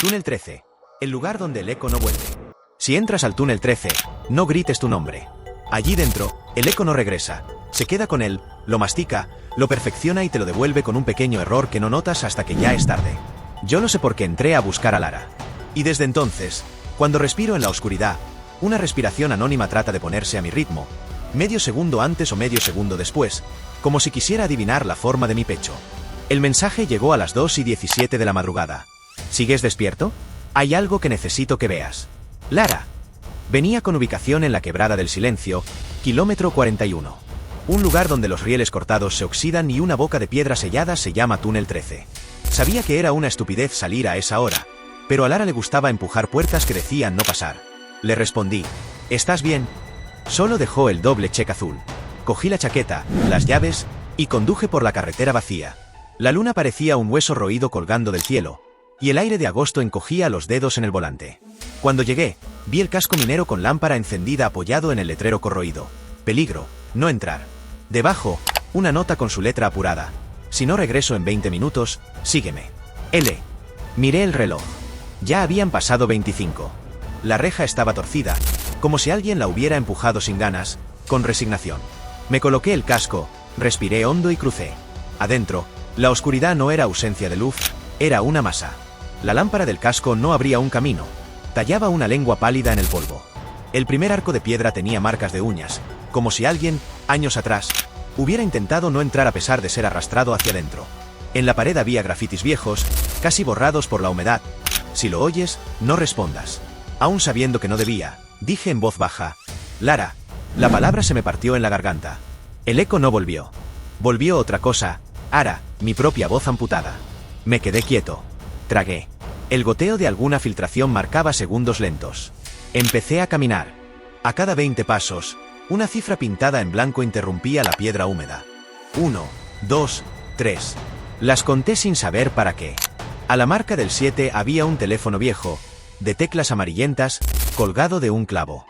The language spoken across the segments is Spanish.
Túnel 13. El lugar donde el eco no vuelve. Si entras al túnel 13, no grites tu nombre. Allí dentro, el eco no regresa. Se queda con él, lo mastica, lo perfecciona y te lo devuelve con un pequeño error que no notas hasta que ya es tarde. Yo lo sé porque entré a buscar a Lara. Y desde entonces, cuando respiro en la oscuridad, una respiración anónima trata de ponerse a mi ritmo, medio segundo antes o medio segundo después, como si quisiera adivinar la forma de mi pecho. El mensaje llegó a las 2:17 de la madrugada. ¿Sigues despierto? Hay algo que necesito que veas. Lara. Venía con ubicación en la Quebrada del Silencio, kilómetro 41. Un lugar donde los rieles cortados se oxidan y una boca de piedra sellada se llama Túnel 13. Sabía que era una estupidez salir a esa hora, pero a Lara le gustaba empujar puertas que decían no pasar. Le respondí, ¿estás bien? Solo dejó el doble check azul. Cogí la chaqueta, las llaves, y conduje por la carretera vacía. La luna parecía un hueso roído colgando del cielo, y el aire de agosto encogía los dedos en el volante. Cuando llegué, vi el casco minero con lámpara encendida apoyado en el letrero corroído. Peligro, no entrar. Debajo, una nota con su letra apurada. Si no regreso en 20 minutos, sígueme. L. Miré el reloj. Ya habían pasado 25. La reja estaba torcida, como si alguien la hubiera empujado sin ganas, con resignación. Me coloqué el casco, respiré hondo y crucé. Adentro, la oscuridad no era ausencia de luz, era una masa. La lámpara del casco no abría un camino, tallaba una lengua pálida en el polvo. El primer arco de piedra tenía marcas de uñas, como si alguien, años atrás, hubiera intentado no entrar a pesar de ser arrastrado hacia adentro. En la pared había grafitis viejos, casi borrados por la humedad. Si lo oyes, no respondas. Aún sabiendo que no debía, dije en voz baja, Lara. La palabra se me partió en la garganta. El eco no volvió. Volvió otra cosa, Ara, mi propia voz amputada. Me quedé quieto. Tragué. El goteo de alguna filtración marcaba segundos lentos. Empecé a caminar. A cada 20 pasos, una cifra pintada en blanco interrumpía la piedra húmeda. 1, 2, 3. Las conté sin saber para qué. A la marca del 7 había un teléfono viejo, de teclas amarillentas, colgado de un clavo.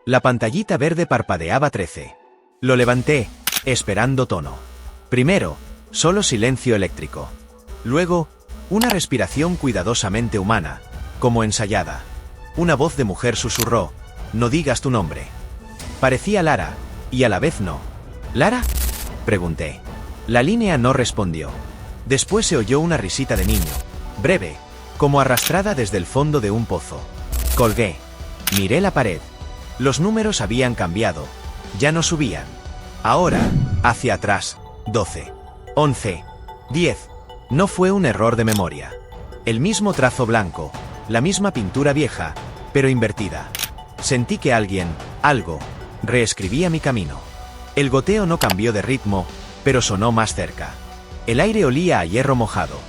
La pantallita verde parpadeaba 13. Lo levanté, esperando tono. Primero, solo silencio eléctrico. Luego, una respiración cuidadosamente humana, como ensayada. Una voz de mujer susurró, no digas tu nombre. Parecía Lara, y a la vez no. ¿Lara? Pregunté. La línea no respondió. Después se oyó una risita de niño, breve, como arrastrada desde el fondo de un pozo. Colgué. Miré la pared. Los números habían cambiado. Ya no subían. Ahora, hacia atrás, 12, 11, 10. No fue un error de memoria. El mismo trazo blanco, la misma pintura vieja, pero invertida. Sentí que alguien, algo, reescribía mi camino. El goteo no cambió de ritmo, pero sonó más cerca. El aire olía a hierro mojado.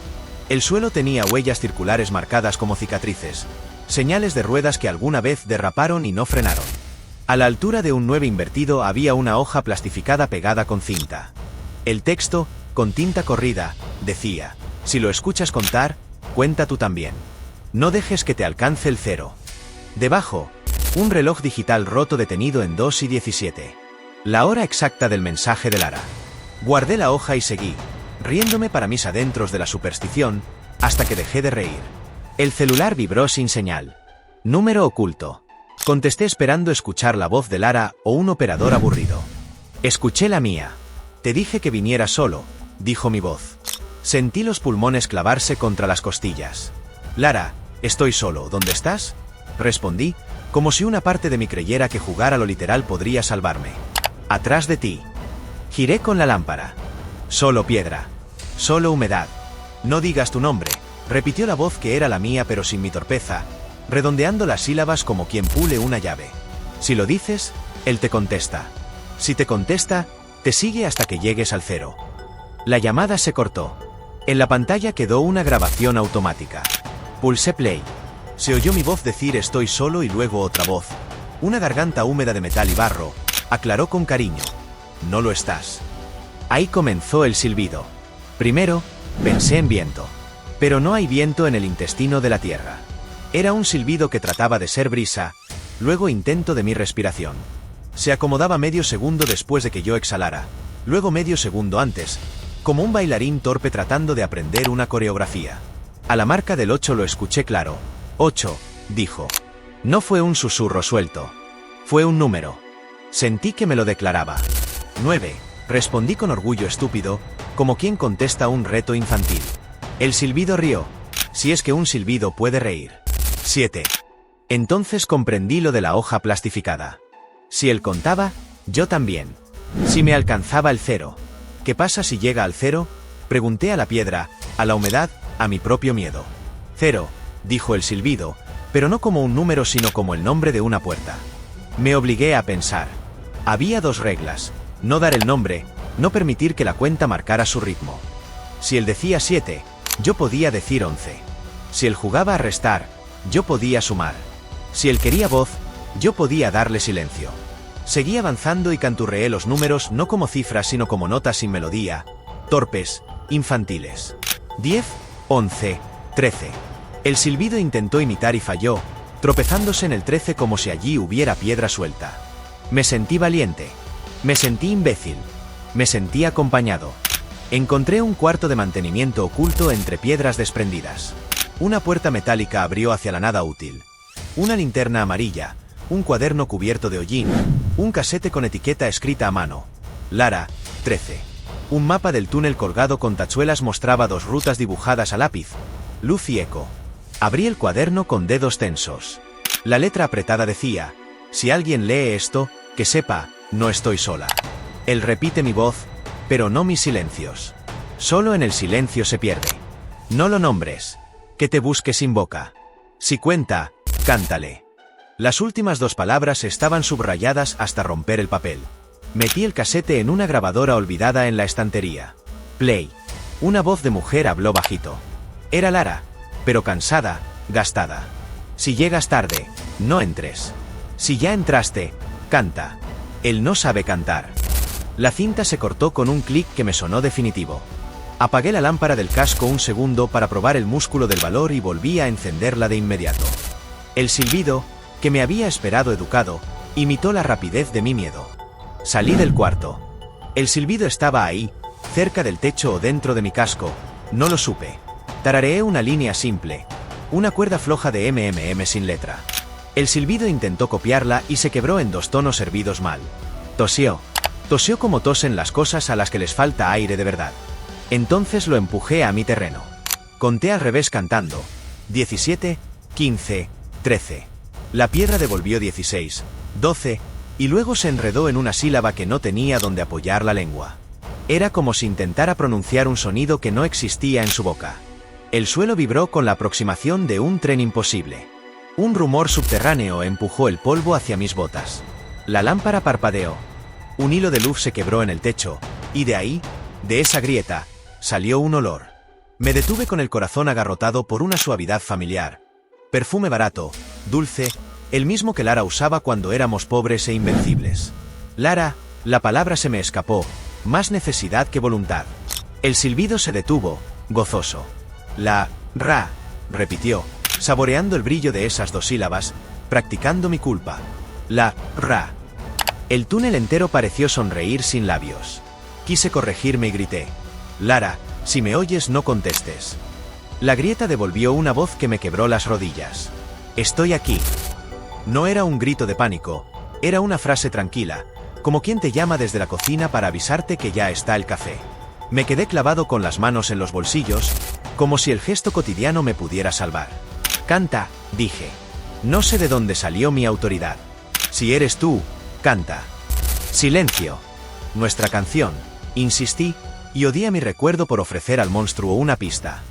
El suelo tenía huellas circulares marcadas como cicatrices, señales de ruedas que alguna vez derraparon y no frenaron. A la altura de un 9 invertido había una hoja plastificada pegada con cinta. El texto, con tinta corrida, decía, si lo escuchas contar, cuenta tú también. No dejes que te alcance el 0. Debajo, un reloj digital roto detenido en 2:17. La hora exacta del mensaje de Lara. Guardé la hoja y seguí, riéndome para mis adentros de la superstición, hasta que dejé de reír. El celular vibró sin señal. Número oculto. Contesté esperando escuchar la voz de Lara o un operador aburrido. Escuché la mía. Te dije que viniera solo, dijo mi voz. Sentí los pulmones clavarse contra las costillas. Lara, estoy solo, ¿dónde estás? Respondí, como si una parte de mí creyera que jugar a lo literal podría salvarme. Atrás de ti. Giré con la lámpara. Solo piedra. Solo humedad. No digas tu nombre, repitió la voz que era la mía pero sin mi torpeza, redondeando las sílabas como quien pule una llave. Si lo dices, él te contesta. Si te contesta, te sigue hasta que llegues al 0. La llamada se cortó. En la pantalla quedó una grabación automática. Pulsé play. Se oyó mi voz decir estoy solo y luego otra voz. Una garganta húmeda de metal y barro, aclaró con cariño. No lo estás. Ahí comenzó el silbido. Primero, pensé en viento. Pero no hay viento en el intestino de la tierra. Era un silbido que trataba de ser brisa, luego intento de mi respiración. Se acomodaba medio segundo después de que yo exhalara, luego medio segundo antes, como un bailarín torpe tratando de aprender una coreografía. A la marca del 8 lo escuché claro. 8, dijo. No fue un susurro suelto. Fue un número. Sentí que me lo declaraba. 9, respondí con orgullo estúpido, como quien contesta un reto infantil. El silbido rió. Si es que un silbido puede reír. 7. Entonces comprendí lo de la hoja plastificada. Si él contaba, yo también. Si me alcanzaba el 0. ¿Qué pasa si llega al 0? Pregunté a la piedra, a la humedad, a mi propio miedo. 0, dijo el silbido, pero no como un número sino como el nombre de una puerta. Me obligué a pensar. Había 2 reglas: no dar el nombre, no permitir que la cuenta marcara su ritmo. Si él decía 7, yo podía decir 11. Si él jugaba a restar, yo podía sumar. Si él quería voz, yo podía darle silencio. Seguí avanzando y canturreé los números no como cifras sino como notas sin melodía, torpes, infantiles. 10, 11, 13. El silbido intentó imitar y falló, tropezándose en el 13 como si allí hubiera piedra suelta. Me sentí valiente. Me sentí imbécil. Me sentí acompañado. Encontré un cuarto de mantenimiento oculto entre piedras desprendidas. Una puerta metálica abrió hacia la nada útil. Una linterna amarilla, un cuaderno cubierto de hollín, un casete con etiqueta escrita a mano. Lara, 13. Un mapa del túnel colgado con tachuelas mostraba 2 rutas dibujadas a lápiz. Luz y eco. Abrí el cuaderno con dedos tensos. La letra apretada decía: si alguien lee esto, que sepa, no estoy sola. Él repite mi voz, pero no mis silencios. Solo en el silencio se pierde. No lo nombres. Que te busque sin boca. Si cuenta, cántale. Las últimas 2 palabras estaban subrayadas hasta romper el papel. Metí el casete en una grabadora olvidada en la estantería. Play. Una voz de mujer habló bajito. Era Lara, pero cansada, gastada. Si llegas tarde, no entres. Si ya entraste, canta. Él no sabe cantar. La cinta se cortó con un clic que me sonó definitivo. Apagué la lámpara del casco un segundo para probar el músculo del valor y volví a encenderla de inmediato. El silbido, que me había esperado educado, imitó la rapidez de mi miedo. Salí del cuarto. El silbido estaba ahí, cerca del techo o dentro de mi casco, no lo supe. Tarareé una línea simple, una cuerda floja de MMM sin letra. El silbido intentó copiarla y se quebró en 2 tonos hervidos mal. Tosió. Tosió como tosen las cosas a las que les falta aire de verdad. Entonces lo empujé a mi terreno. Conté al revés cantando. 17, 15, 13. La piedra devolvió 16, 12, y luego se enredó en una sílaba que no tenía donde apoyar la lengua. Era como si intentara pronunciar un sonido que no existía en su boca. El suelo vibró con la aproximación de un tren imposible. Un rumor subterráneo empujó el polvo hacia mis botas. La lámpara parpadeó. Un hilo de luz se quebró en el techo, y de ahí, de esa grieta, salió un olor. Me detuve con el corazón agarrotado por una suavidad familiar. Perfume barato, dulce, el mismo que Lara usaba cuando éramos pobres e invencibles. Lara, la palabra se me escapó, más necesidad que voluntad. El silbido se detuvo, gozoso. La, ra, repitió, saboreando el brillo de esas 2 sílabas, practicando mi culpa. La, ra. El túnel entero pareció sonreír sin labios. Quise corregirme y grité: Lara, si me oyes no contestes. La grieta devolvió una voz que me quebró las rodillas. Estoy aquí. No era un grito de pánico, era una frase tranquila, como quien te llama desde la cocina para avisarte que ya está el café. Me quedé clavado con las manos en los bolsillos, como si el gesto cotidiano me pudiera salvar. Canta, dije. No sé de dónde salió mi autoridad. Si eres tú, canta. Silencio. Nuestra canción, insistí, y odié a mi recuerdo por ofrecer al monstruo una pista.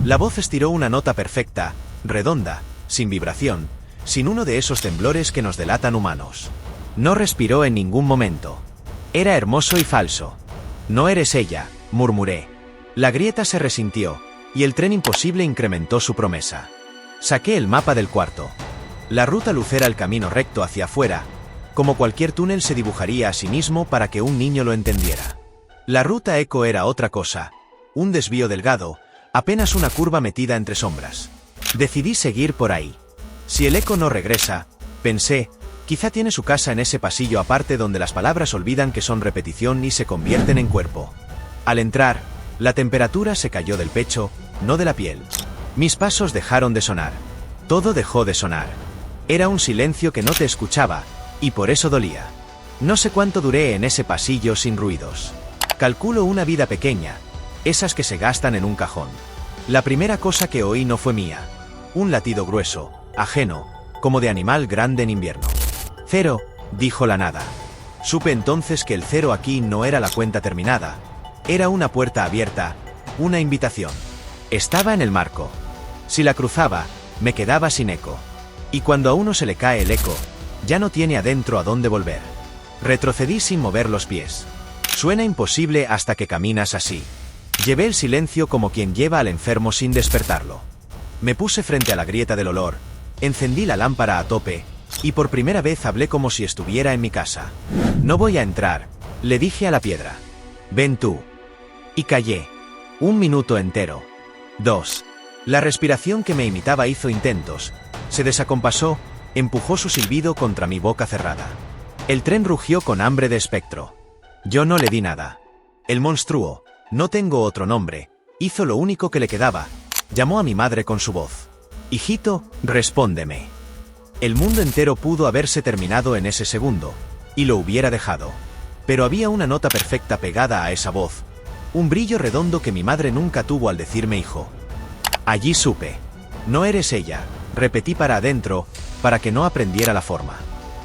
La voz estiró una nota perfecta, redonda, sin vibración, sin uno de esos temblores que nos delatan humanos. No respiró en ningún momento. Era hermoso y falso. No eres ella, murmuré. La grieta se resintió, y el tren imposible incrementó su promesa. Saqué el mapa del cuarto. La ruta luz era el camino recto hacia afuera, como cualquier túnel se dibujaría a sí mismo para que un niño lo entendiera. La ruta eco era otra cosa, un desvío delgado, apenas una curva metida entre sombras. Decidí seguir por ahí. Si el eco no regresa, pensé, quizá tiene su casa en ese pasillo aparte donde las palabras olvidan que son repetición y se convierten en cuerpo. Al entrar, la temperatura se cayó del pecho, no de la piel. Mis pasos dejaron de sonar. Todo dejó de sonar. Era un silencio que no te escuchaba, y por eso dolía. No sé cuánto duré en ese pasillo sin ruidos. Calculo una vida pequeña, esas que se gastan en un cajón. La primera cosa que oí no fue mía. Un latido grueso, ajeno, como de animal grande en invierno. «Cero», dijo la nada. Supe entonces que el cero aquí no era la cuenta terminada. Era una puerta abierta, una invitación. Estaba en el marco. Si la cruzaba, me quedaba sin eco. Y cuando a uno se le cae el eco, ya no tiene adentro a dónde volver. Retrocedí sin mover los pies. Suena imposible hasta que caminas así. Llevé el silencio como quien lleva al enfermo sin despertarlo. Me puse frente a la grieta del olor, encendí la lámpara a tope, y por primera vez hablé como si estuviera en mi casa. «No voy a entrar», le dije a la piedra. «Ven tú». Y callé. 1 minuto entero. 2. La respiración que me imitaba hizo intentos. Se desacompasó, empujó su silbido contra mi boca cerrada. El tren rugió con hambre de espectro. Yo no le di nada. El monstruo, no tengo otro nombre, hizo lo único que le quedaba. Llamó a mi madre con su voz. «Hijito, respóndeme». El mundo entero pudo haberse terminado en ese segundo, y lo hubiera dejado. Pero había una nota perfecta pegada a esa voz, un brillo redondo que mi madre nunca tuvo al decirme hijo. Allí supe. «No eres ella», repetí para adentro, para que no aprendiera la forma.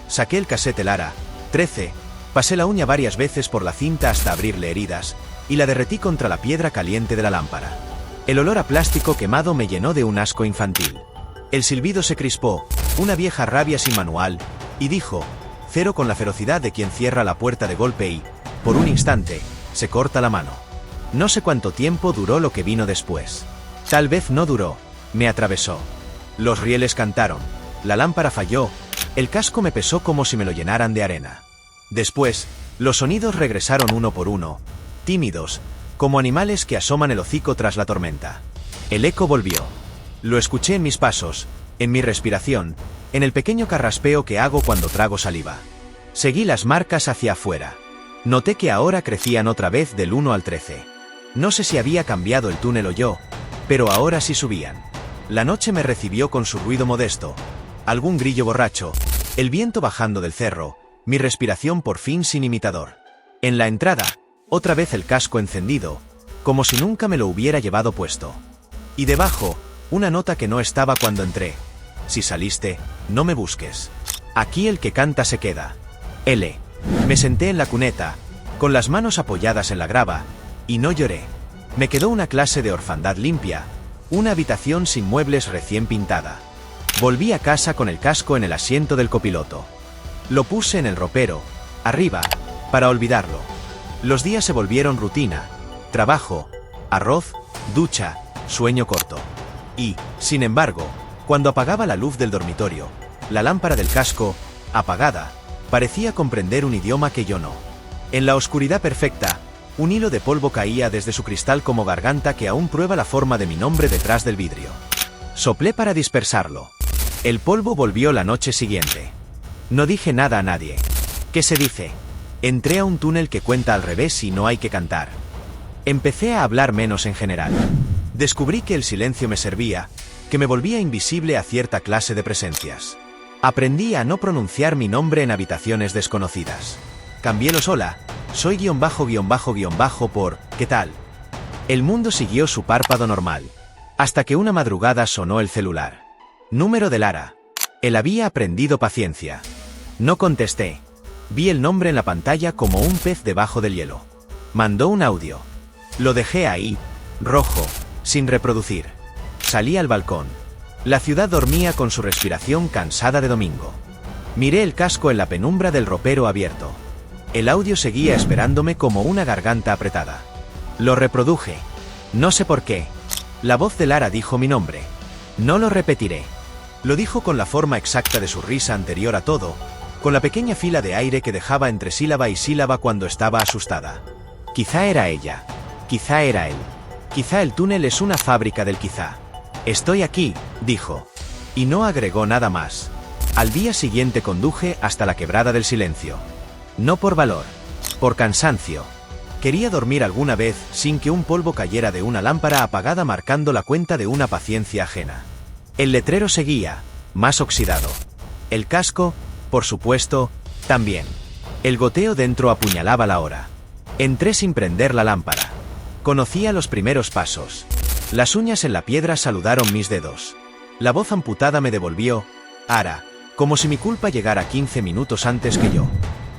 Saqué el casete Lara, 13, pasé la uña varias veces por la cinta hasta abrirle heridas, y la derretí contra la piedra caliente de la lámpara. El olor a plástico quemado me llenó de un asco infantil. El silbido se crispó, una vieja rabia sin manual, y dijo, «Cero», con la ferocidad de quien cierra la puerta de golpe y, por un instante, se corta la mano. No sé cuánto tiempo duró lo que vino después. Tal vez no duró, me atravesó. Los rieles cantaron, la lámpara falló, el casco me pesó como si me lo llenaran de arena. Después, los sonidos regresaron uno por uno, tímidos, como animales que asoman el hocico tras la tormenta. El eco volvió. Lo escuché en mis pasos, en mi respiración, en el pequeño carraspeo que hago cuando trago saliva. Seguí las marcas hacia afuera. Noté que ahora crecían otra vez del 1 al 13. No sé si había cambiado el túnel o yo, pero ahora sí subían. La noche me recibió con su ruido modesto, algún grillo borracho, el viento bajando del cerro, mi respiración por fin sin imitador. En la entrada, otra vez el casco encendido, como si nunca me lo hubiera llevado puesto. Y debajo, una nota que no estaba cuando entré. «Si saliste, no me busques. Aquí el que canta se queda». L. Me senté en la cuneta, con las manos apoyadas en la grava, y no lloré. Me quedó una clase de orfandad limpia, una habitación sin muebles recién pintada. Volví a casa con el casco en el asiento del copiloto. Lo puse en el ropero, arriba, para olvidarlo. Los días se volvieron rutina, trabajo, arroz, ducha, sueño corto. Y, sin embargo, cuando apagaba la luz del dormitorio, la lámpara del casco, apagada, parecía comprender un idioma que yo no. En la oscuridad perfecta, un hilo de polvo caía desde su cristal como garganta que aún prueba la forma de mi nombre detrás del vidrio. Soplé para dispersarlo. El polvo volvió la noche siguiente. No dije nada a nadie. ¿Qué se dice? Entré a un túnel que cuenta al revés y no hay que cantar. Empecé a hablar menos en general. Descubrí que el silencio me servía, que me volvía invisible a cierta clase de presencias. Aprendí a no pronunciar mi nombre en habitaciones desconocidas. Cambié los hola, soy ____ por ¿qué tal? El mundo siguió su párpado normal, hasta que una madrugada sonó el celular. Número de Lara. Él había aprendido paciencia. No contesté. Vi el nombre en la pantalla como un pez debajo del hielo. Mandó un audio. Lo dejé ahí, rojo, sin reproducir. Salí al balcón. La ciudad dormía con su respiración cansada de domingo. Miré el casco en la penumbra del ropero abierto. El audio seguía esperándome como una garganta apretada. Lo reproduje. No sé por qué. La voz de Lara dijo mi nombre. No lo repetiré. Lo dijo con la forma exacta de su risa anterior a todo, con la pequeña fila de aire que dejaba entre sílaba y sílaba cuando estaba asustada. Quizá era ella. Quizá era él. Quizá el túnel es una fábrica del quizá. Estoy aquí, dijo. Y no agregó nada más. Al día siguiente conduje hasta la quebrada del silencio. No por valor. Por cansancio. Quería dormir alguna vez sin que un polvo cayera de una lámpara apagada marcando la cuenta de una paciencia ajena. El letrero seguía, más oxidado. El casco, por supuesto, también. El goteo dentro apuñalaba la hora. Entré sin prender la lámpara. Conocía los primeros pasos. Las uñas en la piedra saludaron mis dedos. La voz amputada me devolvió, Ara, como si mi culpa llegara 15 minutos antes que yo.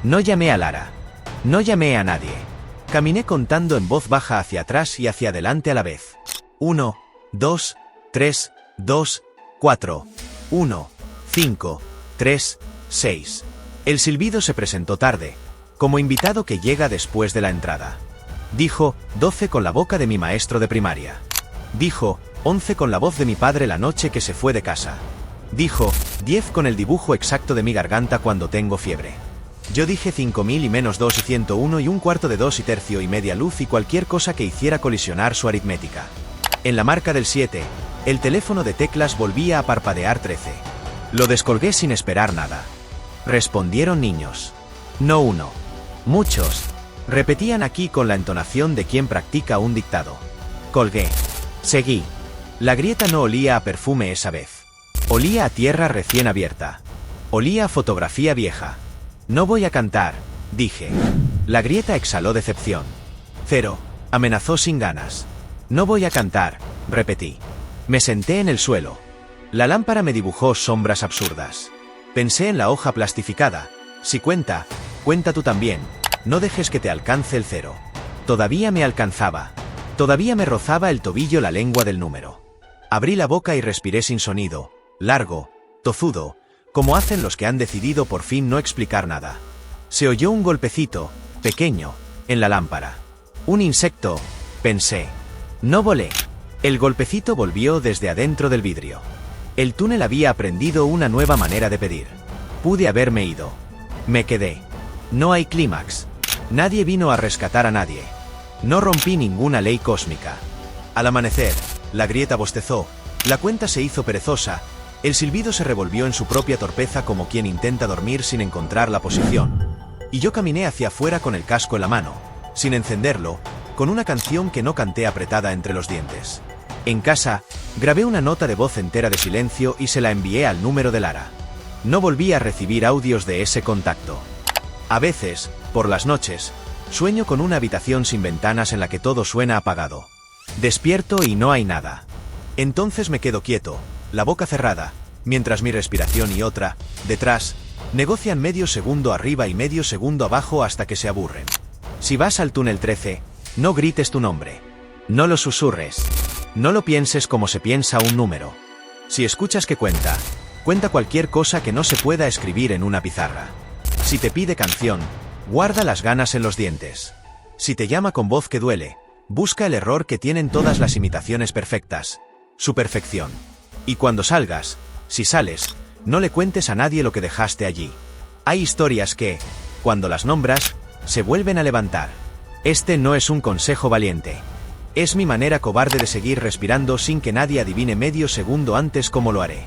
No llamé a Lara. No llamé a nadie. Caminé contando en voz baja hacia atrás y hacia adelante a la vez. 1, 2, 3, 2, 4, 1, 5, 3, 6. El silbido se presentó tarde, como invitado que llega después de la entrada. Dijo 12 con la boca de mi maestro de primaria. Dijo 11 con la voz de mi padre la noche que se fue de casa. Dijo 10 con el dibujo exacto de mi garganta cuando tengo fiebre. Yo dije 5000 y menos 2 y 101 y un cuarto de 2 y tercio y media luz y cualquier cosa que hiciera colisionar su aritmética. En la marca del 7, el teléfono de teclas volvía a parpadear 13. Lo descolgué sin esperar nada. Respondieron niños. No uno. Muchos. Repetían aquí con la entonación de quien practica un dictado. Colgué. Seguí. La grieta no olía a perfume esa vez. Olía a tierra recién abierta. Olía a fotografía vieja. No voy a cantar, dije. La grieta exhaló decepción. 0, amenazó sin ganas. No voy a cantar, repetí. Me senté en el suelo. La lámpara me dibujó sombras absurdas. Pensé en la hoja plastificada. Si cuenta, cuenta tú también. No dejes que te alcance el 0. Todavía me alcanzaba. Todavía me rozaba el tobillo la lengua del número. Abrí la boca y respiré sin sonido, largo, tozudo, como hacen los que han decidido por fin no explicar nada. Se oyó un golpecito, pequeño, en la lámpara. Un insecto, pensé. No volé. El golpecito volvió desde adentro del vidrio. El túnel había aprendido una nueva manera de pedir. Pude haberme ido. Me quedé. No hay clímax. Nadie vino a rescatar a nadie. No rompí ninguna ley cósmica. Al amanecer, la grieta bostezó, la cuenta se hizo perezosa, el silbido se revolvió en su propia torpeza como quien intenta dormir sin encontrar la posición. Y yo caminé hacia afuera con el casco en la mano, sin encenderlo, con una canción que no canté apretada entre los dientes. En casa, grabé una nota de voz entera de silencio y se la envié al número de Lara. No volví a recibir audios de ese contacto. A veces, por las noches, sueño con una habitación sin ventanas en la que todo suena apagado. Despierto y no hay nada. Entonces me quedo quieto, la boca cerrada, mientras mi respiración y otra, detrás, negocian medio segundo arriba y medio segundo abajo hasta que se aburren. Si vas al túnel 13, no grites tu nombre. No lo susurres. No lo pienses como se piensa un número. Si escuchas que cuenta, cuenta cualquier cosa que no se pueda escribir en una pizarra. Si te pide canción, guarda las ganas en los dientes. Si te llama con voz que duele, busca el error que tienen todas las imitaciones perfectas, su perfección. Y cuando salgas, si sales, no le cuentes a nadie lo que dejaste allí. Hay historias que, cuando las nombras, se vuelven a levantar. Este no es un consejo valiente. Es mi manera cobarde de seguir respirando sin que nadie adivine medio segundo antes cómo lo haré.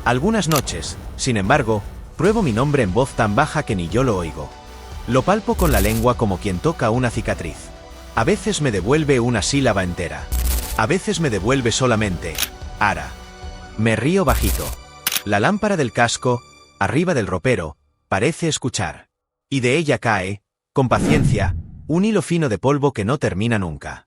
Algunas noches, sin embargo, pruebo mi nombre en voz tan baja que ni yo lo oigo. Lo palpo con la lengua como quien toca una cicatriz. A veces me devuelve una sílaba entera. A veces me devuelve solamente Ara. Me río bajito. La lámpara del casco, arriba del ropero, parece escuchar. Y de ella cae, con paciencia, un hilo fino de polvo que no termina nunca.